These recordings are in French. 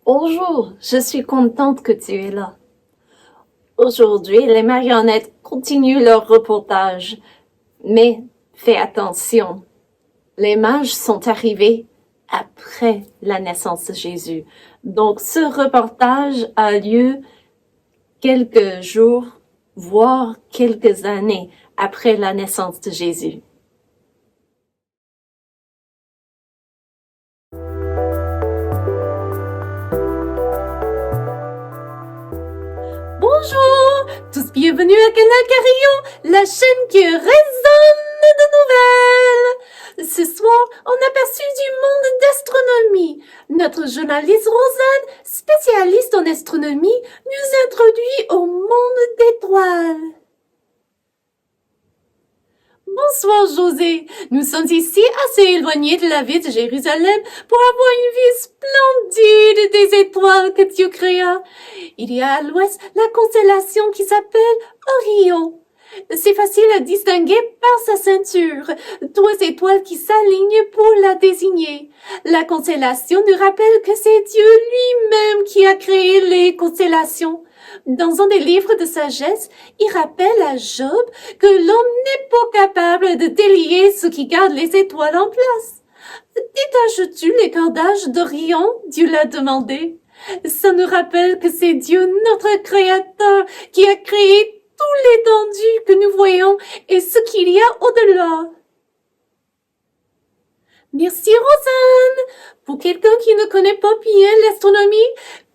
Bonjour, je suis contente que tu es là. Aujourd'hui, les marionnettes continuent leur reportage, mais fais attention. Les mages sont arrivés après la naissance de Jésus. Donc, ce reportage a lieu quelques jours, voire quelques années après la naissance de Jésus. Bonjour, tous bienvenus à Canal Carillon, la chaîne qui résonne de nouvelles. Ce soir, on aperçut du monde d'astronomie. Notre journaliste Rosanne, spécialiste en astronomie, nous introduit au monde d'étoiles. Bonsoir José, nous sommes ici assez éloignés de la ville de Jérusalem pour avoir une vue splendide des étoiles que Dieu créa. Il y a à l'ouest la constellation qui s'appelle Orion. C'est facile à distinguer par sa ceinture, 3 étoiles qui s'alignent pour la désigner. La constellation nous rappelle que c'est Dieu lui-même qui a créé les constellations. Dans un des livres de sagesse, il rappelle à Job que l'homme n'est pas capable de délier ce qui garde les étoiles en place. Détaches-tu les cordages d'Orion? Dieu l'a demandé. Ça nous rappelle que c'est Dieu, notre Créateur, qui a créé tout l'étendue que nous voyons et ce qu'il y a au-delà. Merci Rosanne. Pour quelqu'un qui ne connaît pas bien l'astronomie,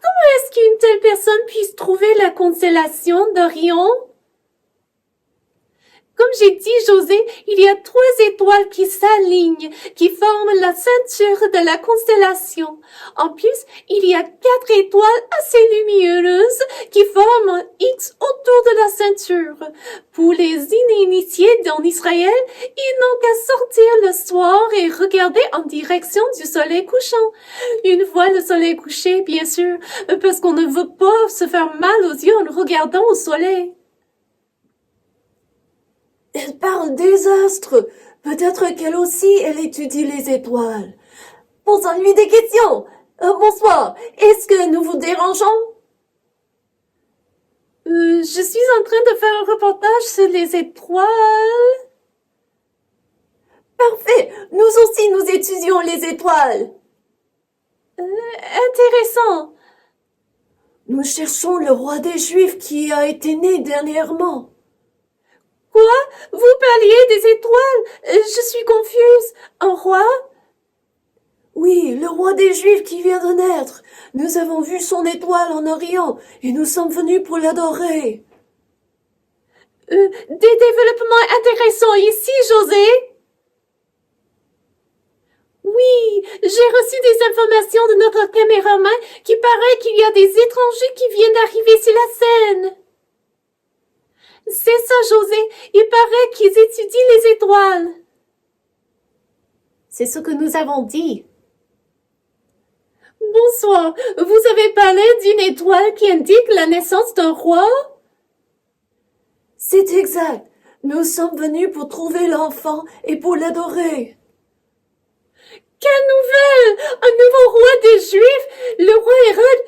comment est-ce qu'une telle personne puisse trouver la constellation d'Orion? Comme j'ai dit, José, il y a 3 étoiles qui s'alignent, qui forment la ceinture de la constellation. En plus, il y a 4 étoiles assez lumineuses qui forment un X autour de la ceinture. Pour les initiés en Israël, ils n'ont qu'à sortir le soir et regarder en direction du soleil couchant. Une fois le soleil couché, bien sûr, parce qu'on ne veut pas se faire mal aux yeux en regardant au soleil. Elle parle des astres. Peut-être qu'elle aussi, elle étudie les étoiles. Posons-lui des questions. Bonsoir. Est-ce que nous vous dérangeons? Je suis en train de faire un reportage sur les étoiles. Parfait. Nous aussi, nous étudions les étoiles. Intéressant. Nous cherchons le roi des Juifs qui a été né dernièrement. Quoi? Vous parliez des étoiles? Je suis confuse. Un roi? Oui, le roi des Juifs qui vient de naître. Nous avons vu son étoile en Orient et nous sommes venus pour l'adorer. Des développements intéressants ici, José. Oui, j'ai reçu des informations de notre caméraman qui paraît qu'il y a des étrangers qui viennent d'arriver sur la scène. C'est ça, José. Il paraît qu'ils étudient les étoiles. C'est ce que nous avons dit. Bonsoir. Vous avez parlé d'une étoile qui indique la naissance d'un roi? C'est exact. Nous sommes venus pour trouver l'enfant et pour l'adorer. Quelle nouvelle! Un nouveau roi des Juifs, le roi Hérode.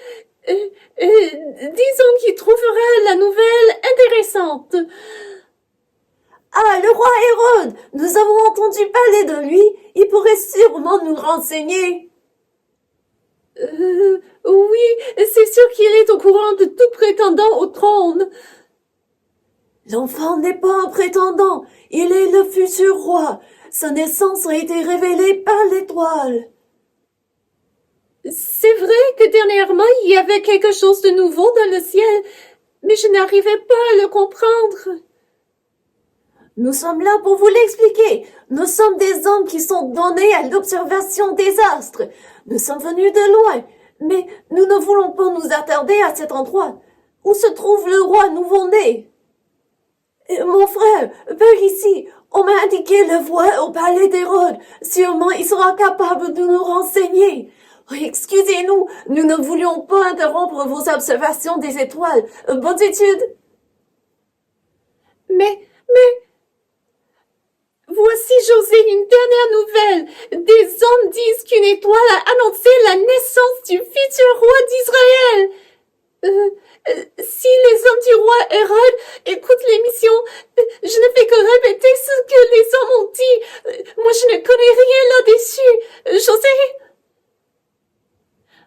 Disons qu'il trouvera la nouvelle intéressante. Ah, le roi Hérode! Nous avons entendu parler de lui. Il pourrait sûrement nous renseigner. Oui, c'est sûr qu'il est au courant de tout prétendant au trône. L'enfant n'est pas un prétendant. Il est le futur roi. Sa naissance a été révélée par l'étoile. C'est vrai que dernièrement, il y avait quelque chose de nouveau dans le ciel, mais je n'arrivais pas à le comprendre. Nous sommes là pour vous l'expliquer. Nous sommes des hommes qui sont donnés à l'observation des astres. Nous sommes venus de loin, mais nous ne voulons pas nous attarder à cet endroit où se trouve le roi nouveau-né. Mon frère, par ici, on m'a indiqué le voie au palais d'Hérode. Sûrement, il sera capable de nous renseigner. Excusez-nous, nous ne voulions pas interrompre vos observations des étoiles. Bonne étude. Mais, Voici, José, une dernière nouvelle. Des hommes disent qu'une étoile a annoncé la naissance du futur roi d'Israël. Si les hommes du roi Hérode écoutent l'émission, je ne fais que répéter ce que les hommes ont dit. Moi, je ne connais rien là-dessus. José?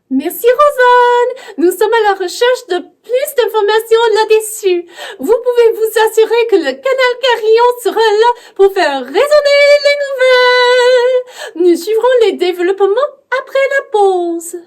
Merci, Rosanne. Nous sommes à la recherche de plus d'informations là-dessus. Vous pouvez vous assurer que le canal Carillon sera là pour faire résonner les nouvelles. Nous suivrons les développements après la pause.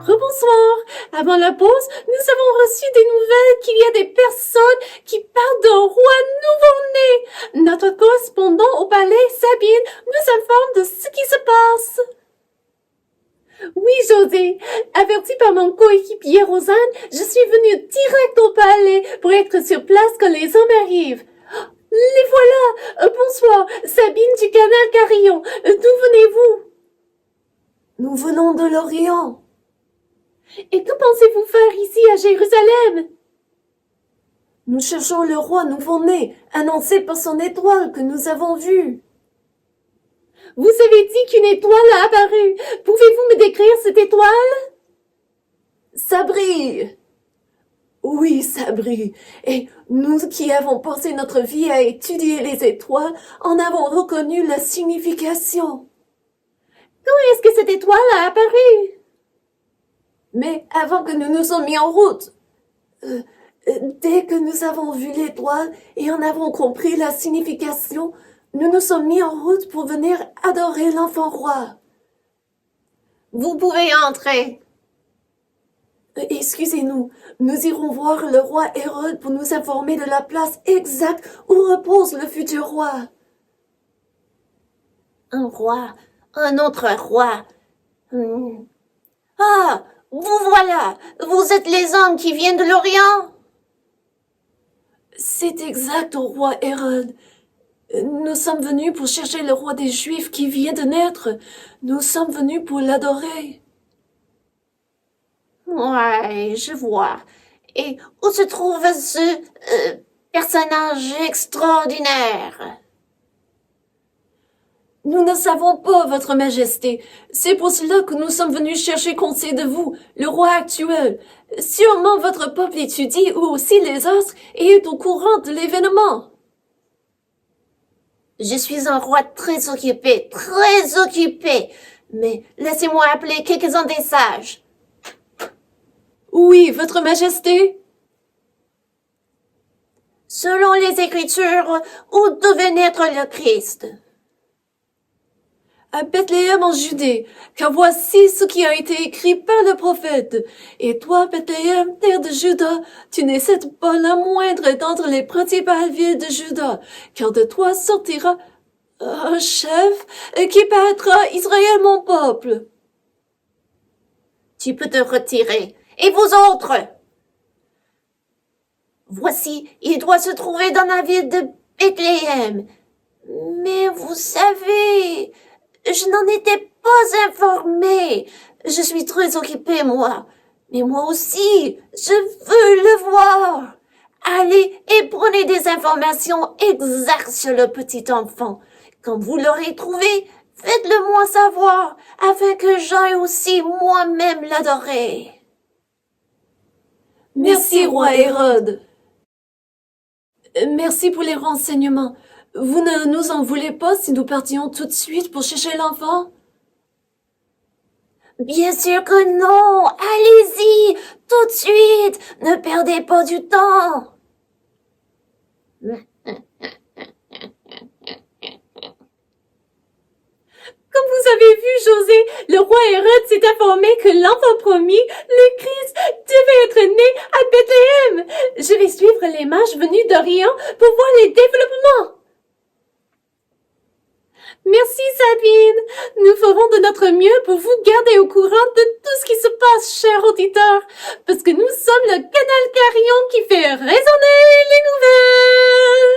Rebonsoir. Avant la pause, nous avons reçu des nouvelles qu'il y a des personnes qui parlent d'un roi nouveau-né. Notre correspondant au palais, Sabine, nous informe de ce qui se passe. Oui, José. Averti par mon coéquipier Rosanne, je suis venue direct au palais pour être sur place quand les hommes arrivent. Les voilà. Bonsoir, Sabine du canal Carillon. D'où venez-vous? Nous venons de l'Orient. Et que pensez-vous faire ici à Jérusalem? Nous cherchons le roi nouveau-né, annoncé par son étoile que nous avons vue. Vous avez dit qu'une étoile a apparu. Pouvez-vous me décrire cette étoile? Ça brille. Oui, ça brille. Et nous qui avons passé notre vie à étudier les étoiles, en avons reconnu la signification. Quand est-ce que cette étoile a apparu? Mais avant que nous nous sommes mis en route, dès que nous avons vu l'étoile et en avons compris la signification, nous nous sommes mis en route pour venir adorer l'enfant roi. Vous pouvez entrer. Excusez-nous, nous irons voir le roi Hérode pour nous informer de la place exacte où repose le futur roi. Un roi, un autre roi. Ah, vous voilà, vous êtes les hommes qui viennent de l'Orient? C'est exact, au roi Hérode. Nous sommes venus pour chercher le roi des Juifs qui vient de naître. Nous sommes venus pour l'adorer. Ouais, je vois. Et où se trouve ce personnage extraordinaire? Nous ne savons pas, votre majesté. C'est pour cela que nous sommes venus chercher conseil de vous, le roi actuel. Sûrement votre peuple étudie aussi les astres et est au courant de l'événement. Je suis un roi très occupé, mais laissez-moi appeler quelques-uns des sages. Oui, votre majesté. Selon les Écritures, où devait naître le Christ? À Bethléem en Judée, car voici ce qui a été écrit par le prophète. Et toi, Bethléem, terre de Juda, tu n'es certes pas la moindre d'entre les principales villes de Juda, car de toi sortira un chef qui paraîtra Israël mon peuple. Tu peux te retirer. Et vous autres? Voici, il doit se trouver dans la ville de Bethléem. Mais vous savez, je n'en étais pas informée. Je suis très occupée, moi. Mais moi aussi, je veux le voir. Allez et prenez des informations exactes sur le petit enfant. Quand vous l'aurez trouvé, faites-le moi savoir, afin que j'aille aussi moi-même l'adorer. Merci, roi Hérode. Merci pour les renseignements. Vous ne nous en voulez pas si nous partions tout de suite pour chercher l'enfant? Bien sûr que non. Allez-y, tout de suite. Ne perdez pas du temps. Comme vous avez vu, José, le roi Hérode s'est informé que l'enfant promis, le Christ, devait être né à Bethléem. Je vais suivre les mages venus d'Orient pour voir les développements. Merci, Sabine. Nous ferons de notre mieux pour vous garder au courant de tout ce qui se passe, chers auditeurs, parce que nous sommes le canal Carillon qui fait résonner les nouvelles.